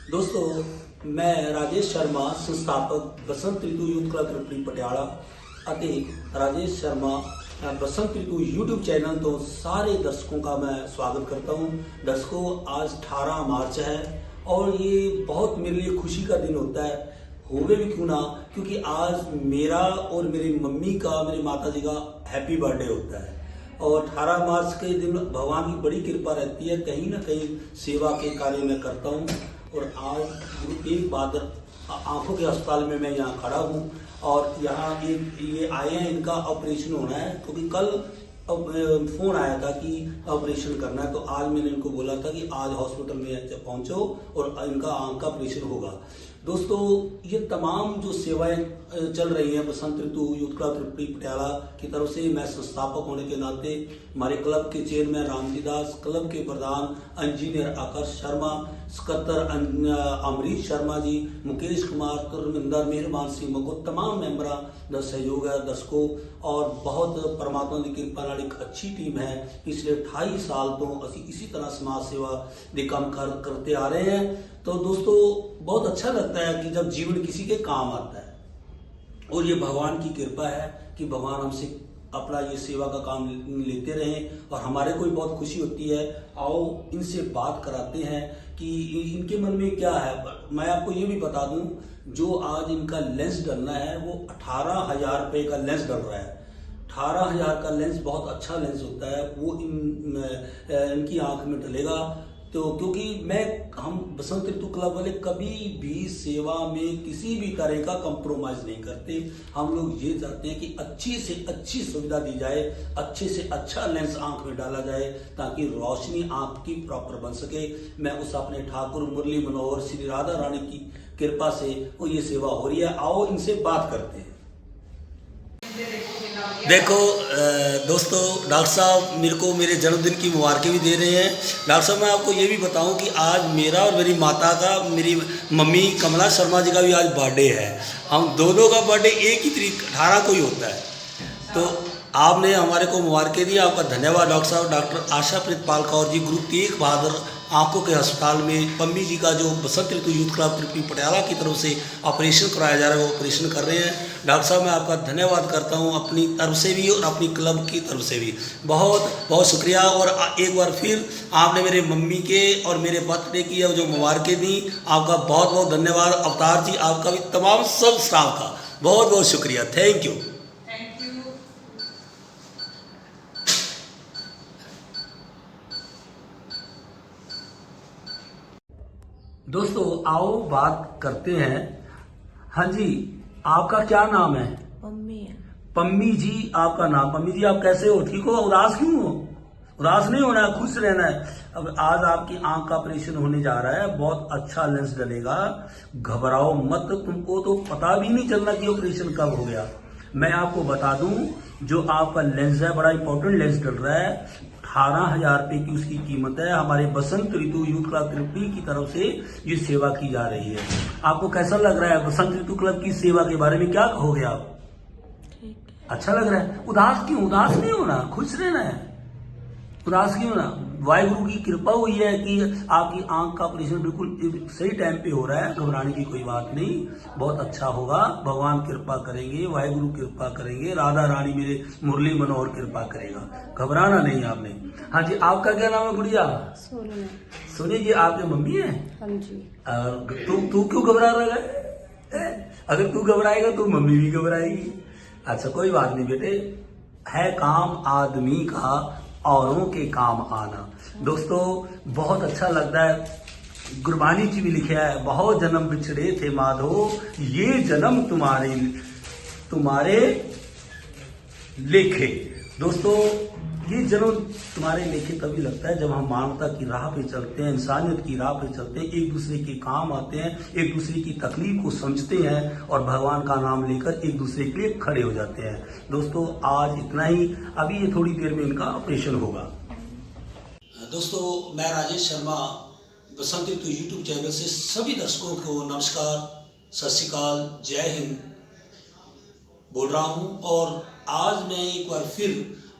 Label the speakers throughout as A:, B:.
A: दोस्तों मैं राजेश शर्मा संस्थापक बसंत ऋतु यूथ क्लब त्रिपुरी पटियाला ਅਤੇ राजेश शर्मा बसंत ऋतु यूट्यूब चैनल तो सारे दर्शकों का मैं स्वागत करता हूं। दर्शकों, आज 18 मार्च है और ये बहुत मेरे लिए खुशी का दिन होता है, होवे भी क्यों ना, क्योंकि आज मेरा और मेरी मम्मी का, मेरी माता जी का हैप्पी बर्थडे होता है। और 18 मार्च के दिन भगवान की बड़ी कृपा रहती है, कहीं ना कहीं सेवा के कार्य में करता हूँ। और आज गुरु तेग बहादुर आंखों के अस्पताल में मैं यहाँ खड़ा हूँ और यहाँ ये आए हैं, इनका ऑपरेशन होना है, क्योंकि कल फोन आया था कि ऑपरेशन करना है। तो आज मैंने इनको बोला था कि आज हॉस्पिटल में पहुंचो और इनका आंख का ऑपरेशन होगा। दोस्तों, ये तमाम जो सेवाएं चल रही हैं बसंत ऋतु यूथ क्लब त्रिपुरी पटियाला की तरफ से, मैं संस्थापक होने के नाते हमारे क्लब के चेयरमैन रामजी दास, क्लब के प्रधान इंजीनियर आकाश शर्मा, सकत्तर अमरीश शर्मा जी, मुकेश कुमार, तुरमिंदर, मेहरबान सिंह मको, तमाम मेंबरा का सहयोग है दर्शकों। और बहुत परमात्मा की कृपा नाल एक अच्छी टीम है। पिछले 28 साल तो असी इसी तरह समाज सेवा के काम करते आ रहे हैं। तो दोस्तों, बहुत अच्छा लगता है कि जब जीवन किसी के काम आता है, और ये भगवान की कृपा है कि भगवान हमसे अपना ये सेवा का काम लेते रहें और हमारे को भी बहुत खुशी होती है। आओ इनसे बात कराते हैं कि इनके मन में क्या है। मैं आपको ये भी बता दूं, जो आज इनका लेंस डलना है वो 18,000 रुपये का लेंस डल रहा है। 18,000 का लेंस बहुत अच्छा लेंस होता है, वो इनकी आंख में डलेगा। तो क्योंकि हम बसंत ऋतु क्लब वाले कभी भी सेवा में किसी भी तरह का कंप्रोमाइज नहीं करते। हम लोग ये चाहते हैं कि अच्छी से अच्छी सुविधा दी जाए, अच्छे से अच्छा लेंस आंख में डाला जाए, ताकि रोशनी आंख की प्रॉपर बन सके। मैं उस अपने ठाकुर मुरली मनोहर श्री राधा रानी की कृपा से वो ये सेवा हो रही है। आओ इनसे बात करते हैं। देखो दोस्तों, डॉक्टर साहब मेरे को मेरे जन्मदिन की मुबारकें भी दे रहे हैं। डॉक्टर साहब, मैं आपको ये भी बताऊं कि आज मेरा और मेरी माता का, मेरी मम्मी कमला शर्मा जी का भी आज बर्थडे है। हम दोनों का बर्थडे एक ही तारीख 18 को ही होता है। तो आपने हमारे को मुबारकें दी, आपका धन्यवाद डॉक्टर साहब। डॉक्टर आशा प्रीतपाल कौर जी गुरु तेग बहादुर आंखों के अस्पताल में पम्मी जी का जो बसंत ऋतु यूथ क्लब त्रिपुरी पटियाला की तरफ से ऑपरेशन कराया जा रहा है, वो ऑपरेशन कर रहे हैं। डॉक्टर साहब, मैं आपका धन्यवाद करता हूं अपनी तरफ से भी और अपनी क्लब की तरफ से भी। बहुत बहुत शुक्रिया। और एक बार फिर आपने मेरे मम्मी के और मेरे बर्थडे की जो मुबारकें दी, आपका बहुत बहुत धन्यवाद। अवतार जी, आपका भी, तमाम सब स्टाफ का बहुत बहुत शुक्रिया। Thank you. दोस्तों, आओ बात करते हैं। हाँ जी, आपका क्या नाम है?
B: पम्मी है।
A: पम्मी जी, आपका नाम। पम्मी जी, आप कैसे हो? ठीक हो? उदास क्यों हो? उदास नहीं होना है, खुश रहना है। अब आज आपकी आंख का ऑपरेशन होने जा रहा है, बहुत अच्छा लेंस डलेगा, घबराओ मत। तुमको तो पता भी नहीं चलना कि ऑपरेशन कब हो गया। मैं आपको बता दूं, जो आपका लेंस है, बड़ा इंपॉर्टेंट लेंस डल रहा है। 18,000 रुपये की उसकी कीमत है। हमारे बसंत ऋतु यूथ क्लब त्रिपुरी की तरफ से ये सेवा की जा रही है। आपको कैसा लग रहा है बसंत ऋतु क्लब की सेवा के बारे में? क्या कहोगे आप? अच्छा लग रहा है। उदास क्यों? उदास नहीं होना, खुश रहना है। उदास क्यों ना? वाहिगुरु की कृपा हुई है कि आपकी आंख का ऑपरेशन बिल्कुल सही टाइम पे हो रहा है। घबराने की कोई बात नहीं, बहुत अच्छा होगा। भगवान कृपा करेंगे, वाहिगुरु कृपा करेंगे, राधा रानी मेरे मुरली मनोहर कृपा करेगा। घबराना नहीं आपने। हाँ जी, आपका क्या नाम है गुड़िया?
B: सोनिया।
A: सोनिया जी, आपकी मम्मी है?
B: हाँ जी।
A: तू क्यों घबरा रहा है? अगर तू घबराएगा तो मम्मी भी घबराएगी। अच्छा, कोई बात नहीं बेटे, है काम आदमी का औरों के काम आना। दोस्तों, बहुत अच्छा लगता है। गुरबानी जी भी लिखा है, बहुत जन्म बिछड़े थे माधो, ये जन्म तुम्हारे लेखे। दोस्तों, ये जन्म तुम्हारे लेखे तभी लगता है जब हम मानवता की राह पे चलते हैं, इंसानियत की राह पे चलते हैं, एक दूसरे के काम आते हैं, एक दूसरे की तकलीफ को समझते हैं और भगवान का नाम लेकर एक दूसरे के लिए खड़े हो जाते हैं। दोस्तों, आज इतना ही। अभी ये थोड़ी देर में इनका ऑपरेशन होगा। दोस्तों, मैं राजेश शर्मा बसंत ऋतु यूट्यूब चैनल से सभी दर्शकों को नमस्कार, सत श्री अकाल, जय हिंद बोल रहा हूँ। और आज मैं एक बार फिर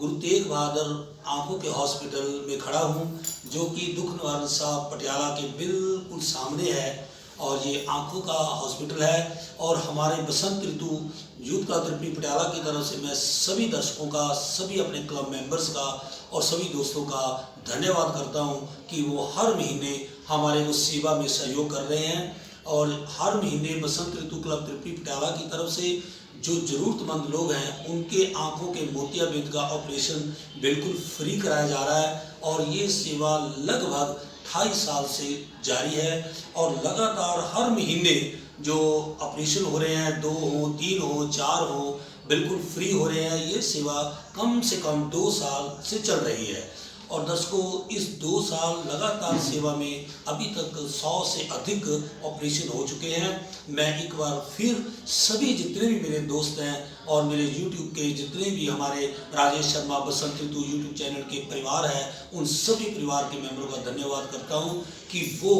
A: गुरु तेग बहादुर आंखों के हॉस्पिटल में खड़ा हूं, जो कि दुख निवारण साहब पटियाला के बिल्कुल सामने है। और ये आंखों का हॉस्पिटल है। और हमारे बसंत ऋतु यूथ क्लब त्रिपुरी पटियाला की तरफ से मैं सभी दर्शकों का, सभी अपने क्लब मेंबर्स का और सभी दोस्तों का धन्यवाद करता हूं कि वो हर महीने हमारे को सेवा में सहयोग कर रहे हैं। और हर महीने बसंत ऋतु क्लब त्रिपुरी पटियाला की तरफ से जो ज़रूरतमंद लोग हैं उनके आंखों के मोतियाबिंद का ऑपरेशन बिल्कुल फ्री कराया जा रहा है। और ये सेवा लगभग 28 साल से जारी है। और लगातार हर महीने जो ऑपरेशन हो रहे हैं, 2 हो, 3 हो, 4 हो, बिल्कुल फ्री हो रहे हैं। ये सेवा कम से कम 2 साल से चल रही है। और दर्शकों, इस 2 साल लगातार सेवा में अभी तक 100 से अधिक ऑपरेशन हो चुके हैं। मैं एक बार फिर सभी जितने भी मेरे दोस्त हैं और मेरे YouTube के जितने भी हमारे राजेश शर्मा बसंत ऋतु YouTube चैनल के परिवार हैं, उन सभी परिवार के मेंबरों का धन्यवाद करता हूं कि वो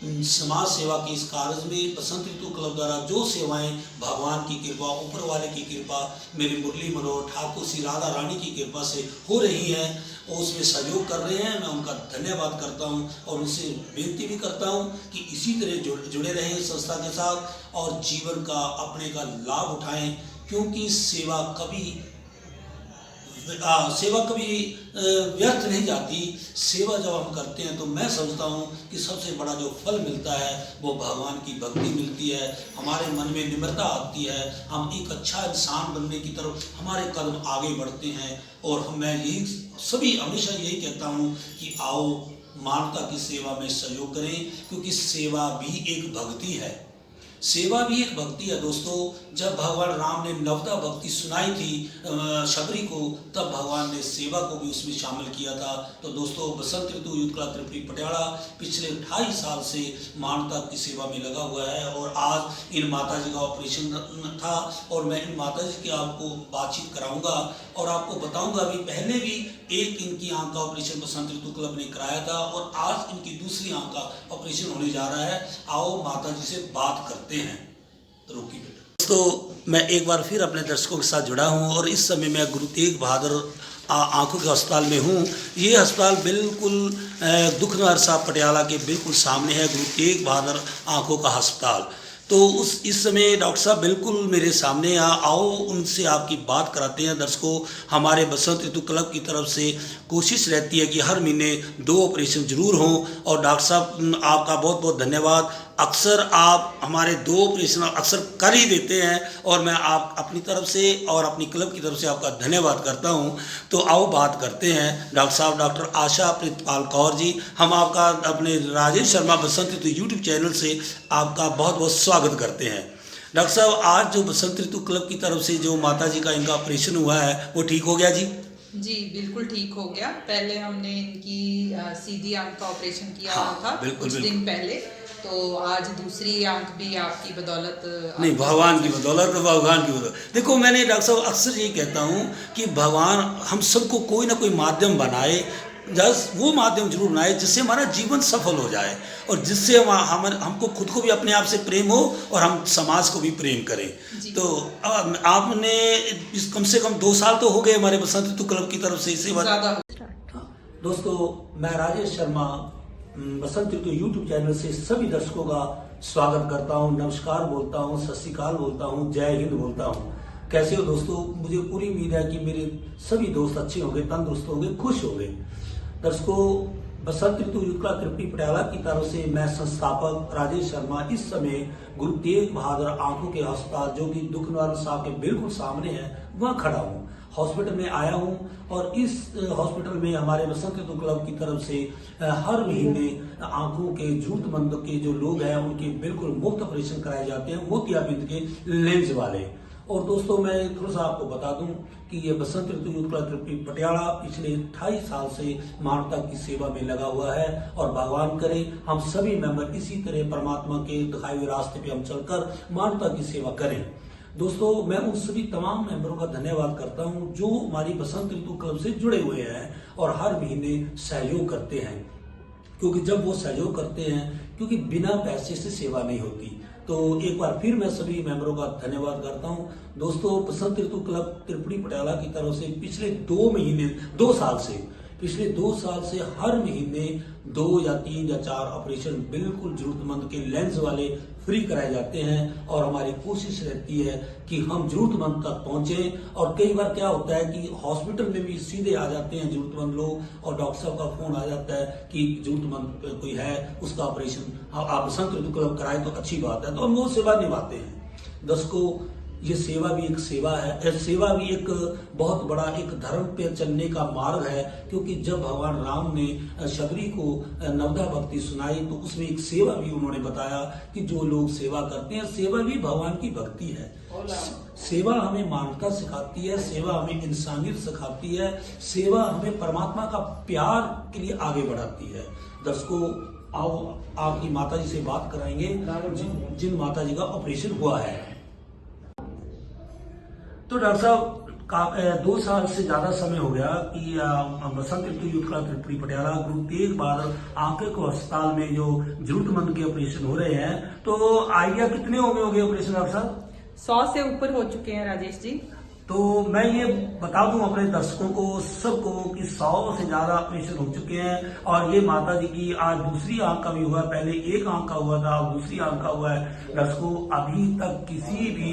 A: समाज सेवा के इस कार्य में बसंत ऋतु क्लब द्वारा जो सेवाएं भगवान की कृपा, ऊपर वाले की कृपा, मेरी मुरली मनोहर ठाकुर श्री राधा रानी की कृपा से हो रही हैं, और उसमें सहयोग कर रहे हैं। मैं उनका धन्यवाद करता हूं और उनसे बेनती भी करता हूं कि इसी तरह जुड़े रहें इस संस्था के साथ और जीवन का अपने का लाभ उठाएं, क्योंकि सेवा कभी व्यर्थ नहीं जाती। सेवा जब हम करते हैं तो मैं समझता हूँ कि सबसे बड़ा जो फल मिलता है वो भगवान की भक्ति मिलती है, हमारे मन में निम्रता आती है, हम एक अच्छा इंसान बनने की तरफ हमारे कदम आगे बढ़ते हैं। और मैं यही सभी हमेशा यही कहता हूँ कि आओ मानवता की सेवा में सहयोग करें, क्योंकि सेवा भी एक भक्ति है। सेवा भी एक भक्ति है दोस्तों। जब भगवान राम ने नवदा भक्ति सुनाई थी शबरी को, तब भगवान ने सेवा को भी उसमें शामिल किया था। तो दोस्तों, बसंत ऋतु यूथ क्लब त्रिपुरी पटियाला पिछले 28 साल से मानवता की सेवा में लगा हुआ है। और आज इन माता जी का ऑपरेशन था और मैं इन माता जी की आपको बातचीत कराऊंगा और आपको बताऊंगा। अभी पहले भी एक इनकी आंख का ऑपरेशन बसंत ऋतु क्लब ने कराया था और आज इनकी दूसरी आंख का ऑपरेशन होने जा रहा है। आओ माता जी से बात करते हैं। तो रोकी बेटा। तो मैं एक बार फिर अपने दर्शकों के साथ जुड़ा हूं और इस समय मैं गुरु तेग बहादुर आंखों के अस्पताल में हूं। ये अस्पताल बिल्कुल दुख निवारण साहब पटियाला के बिल्कुल सामने है, गुरु तेग बहादुर आंखों का अस्पताल। तो इस समय डॉक्टर साहब बिल्कुल मेरे सामने आओ उनसे आपकी बात कराते हैं। दर्शकों, हमारे बसंत ऋतु क्लब की तरफ से कोशिश रहती है कि हर महीने 2 ऑपरेशन जरूर हों। और डॉक्टर साहब आपका बहुत बहुत धन्यवाद। अक्सर आप हमारे 2 ऑपरेशन अक्सर कर ही देते हैं और मैं आप अपनी तरफ से और अपनी क्लब की तरफ से आपका धन्यवाद करता हूं। तो आओ बात करते हैं डॉक्टर साहब, डॉक्टर आशा प्रीतपाल कौर जी। हम आपका अपने राजेश शर्मा बसंत ऋतु यूट्यूब चैनल से आपका बहुत बहुत स्वागत करते हैं। डॉक्टर साहब, आज जो बसंत ऋतु क्लब की तरफ से जो माता जी का इनका ऑपरेशन हुआ है वो ठीक हो गया जी?
B: जी बिल्कुल ठीक हो गया। पहले हमने इनकी सीधी आंख का ऑपरेशन किया था कुछ दिन पहले, तो आज दूसरी आंख भी आपकी बदौलत,
A: नहीं भगवान की बदौलत, भगवान की बदौलत। देखो, मैंने डॉक्टर साहब अक्सर यही कहता हूँ कि भगवान हम सबको कोई ना कोई माध्यम बनाए, जस्ट वो माध्यम जरूर बनाए जिससे हमारा जीवन सफल हो जाए और जिससे हमको खुद को भी अपने आप से प्रेम हो और हम समाज को भी प्रेम करें। तो आपने कम से कम 2 साल तो हो गए हमारे बसंत ऋतु क्लब की तरफ से इसी बात। दोस्तों, मैं राजेश शर्मा बसंत ऋतु यूट्यूब चैनल से सभी दर्शकों का स्वागत करता हूं, नमस्कार बोलता हूं, सत श्री अकाल बोलता हूं, जय हिंद बोलता हूं। कैसे हो दोस्तों? मुझे पूरी उम्मीद है कि मेरे सभी दोस्त अच्छे होंगे, तंदुरुस्त होंगे, खुश होंगे। दर्शकों, बसंत ऋतु यूथ क्लब त्रिपुरी पटियाला की तरफ से मैं संस्थापक राजेश शर्मा इस समय गुरु तेग बहादुर आंखों के अस्पताल, जो कि दुख निवारण साहब के बिल्कुल सामने है, वहाँ खड़ा हूँ। हॉस्पिटल में आया हूँ और इस हॉस्पिटल में हमारे बसंत ऋतु क्लब की तरफ से हर महीने आंखों के जरूरतमंद के जो लोग हैं उनके बिल्कुल मुफ्त ऑपरेशन कराए जाते हैं, मोतियाबिंद के लेंस वाले। और दोस्तों, मैं थोड़ा सा आपको बता दूं कि ये बसंत ऋतु यूथ क्लब त्रिपुरी पटियाला पिछले 28 साल से मानवता की सेवा में लगा हुआ है। और भगवान करे हम सभी मेंबर इसी तरह परमात्मा के दिखाए हुए रास्ते पे हम चलकर मानवता की सेवा करें। दोस्तों, मैं उन सभी तमाम मेंबरों का धन्यवाद करता हूं जो हमारी बसंत ऋतु क्लब से जुड़े हुए हैं और हर महीने सहयोग करते हैं, क्योंकि जब वो सहयोग करते हैं, क्योंकि बिना पैसे से सेवा नहीं होती। तो एक बार फिर मैं सभी मेंबरों का धन्यवाद करता हूं। दोस्तों, बसंत ऋतु क्लब त्रिपुरी पटियाला की तरफ से पिछले 2 साल से हर महीने 2 या 3 या 4 ऑपरेशन बिल्कुल जरूरतमंद के लेंस वाले फ्री कराए जाते हैं और हमारी कोशिश रहती है कि हम जरूरतमंद तक पहुंचे। और कई बार क्या होता है कि हॉस्पिटल में भी सीधे आ जाते हैं जरूरतमंद लोग और डॉक्टर साहब का फोन आ जाता है कि जरूरतमंद कोई है, उसका ऑपरेशन आप बसंत ऋतु क्लब कराए तो अच्छी बात है, तो हम वो सेवा निभाते हैं। दर्शकों, ये सेवा भी एक सेवा है, सेवा भी एक बहुत बड़ा एक धर्म पे चलने का मार्ग है। क्योंकि जब भगवान राम ने शबरी को नवदा भक्ति सुनाई तो उसमें एक सेवा भी उन्होंने बताया कि जो लोग सेवा करते हैं, सेवा भी भगवान की भक्ति है। सेवा हमें मानवता सिखाती है, सेवा हमें इंसानियत सिखाती है, सेवा हमें परमात्मा का प्यार के लिए आगे बढ़ाती है। दर्शकों, आओ आपकी माता जी से बात कराएंगे जिन माता जी का ऑपरेशन हुआ है। तो डॉक्टर साहब, 2 साल से ज्यादा समय हो गया कि बसंत ऋतु यूथ क्लब त्रिपुरी पटियाला गुरु तेग बहादुर आंखें को अस्पताल में जो जरूरतमंद के ऑपरेशन हो रहे हैं, तो आइडिया कितने होंगे ऑपरेशन डॉक्टर साहब?
B: 100 से ऊपर हो चुके हैं राजेश जी।
A: तो मैं ये बता दूं अपने दर्शकों को सबको कि 100 से ज्यादा ऑपरेशन हो चुके हैं। और ये माता जी की आज दूसरी आंख का भी हुआ, पहले एक आंख का हुआ था, दूसरी आंख का हुआ है। दर्शकों, अभी तक किसी भी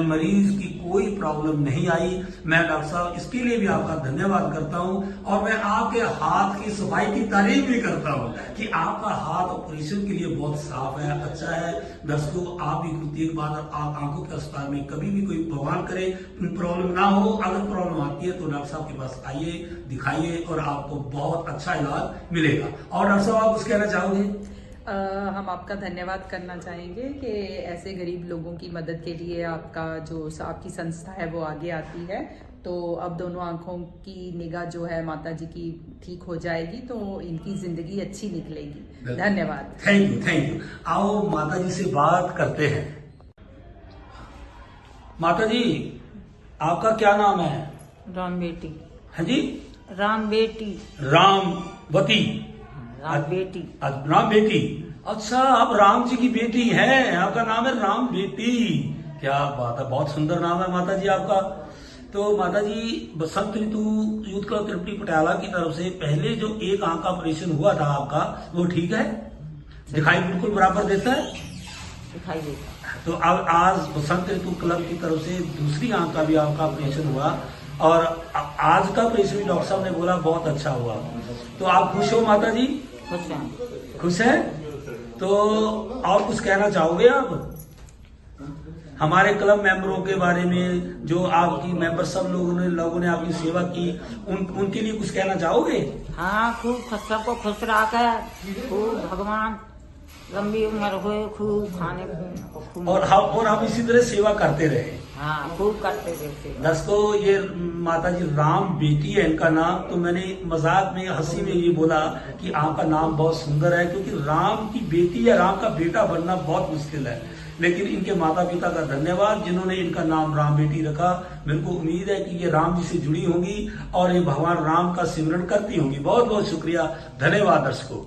A: मरीज की कोई प्रॉब्लम नहीं आई। मैं डॉक्टर साहब इसके लिए भी आपका धन्यवाद करता हूं और मैं आपके हाथ की सफाई की तारीफ भी करता हूं कि आपका हाथ ऑपरेशन के लिए बहुत साफ है, अच्छा है। दर्शकों, आप भी गुरु तेग बहादुर आंखों के अस्पताल में कभी भी कोई भगवान करे प्रॉब्लम ना हो, अगर प्रॉब्लम आती है तो डॉक्टर साहब के पास आइए, दिखाइए और आपको बहुत अच्छा इलाज मिलेगा। और डॉक्टर साहब, आप कुछ कहना चाहोगे?
B: हम आपका धन्यवाद करना चाहेंगे कि ऐसे गरीब लोगों की मदद के लिए आपकी संस्था है वो आगे आती है। तो अब दोनों आंखों की निगाह जो है माता जी की ठीक हो जाएगी तो इनकी जिंदगी अच्छी निकलेगी। धन्यवाद।
A: Thank you. आओ माता जी से बात करते हैं। माता जी, आपका क्या नाम है?
C: राम बेटी।
A: हाँ जी?
C: राम बेटी।
A: रामवती।
C: राम बेटी।
A: राम बेटी। अच्छा, आप राम जी की बेटी हैं, आपका नाम है राम बेटी। क्या बात है, बहुत सुंदर नाम है माता जी आपका। तो माता जी, बसंत ऋतु यूथ क्लब त्रिपुरी पटियाला की तरफ से पहले जो एक आंख का ऑपरेशन हुआ था आपका, वो ठीक है? दिखाई बिल्कुल बराबर देता है?
C: दिखाई देता।
A: तो अब आज बसंत ऋतु क्लब की तरफ से दूसरी आंख का भी आपका ऑपरेशन हुआ और आज का ऑपरेशन भी डॉक्टर साहब ने बोला बहुत अच्छा हुआ। तो आप खुश हो माता जी?
C: खुश हैं।
A: खुश है? तो और कुछ कहना चाहोगे आप हमारे क्लब मेंबरों के बारे में, जो आपकी मेंबर सब लोगों ने आपकी सेवा की, उनके लिए कुछ कहना चाहोगे?
C: हाँ, खूब सबको खुश रखे, खूब भगवान लंबी उम्र हो, खूब खाने खूब
A: और हम इसी तरह सेवा करते रहे।
C: हाँ, खूब करते रहते।
A: दोस्तों, ये माता जी राम बेटी है इनका नाम। तो मैंने मजाक में हंसी में ये बोला कि आपका नाम बहुत सुंदर है, क्योंकि राम की बेटी या राम का बेटा बनना बहुत मुश्किल है। लेकिन इनके माता पिता का धन्यवाद जिन्होंने इनका नाम राम बेटी रखा। मेरे को उम्मीद है कि ये राम जी से जुड़ी होंगी और ये भगवान राम का सिमरन करती होंगी। बहुत बहुत शुक्रिया, धन्यवाद दर्शकों।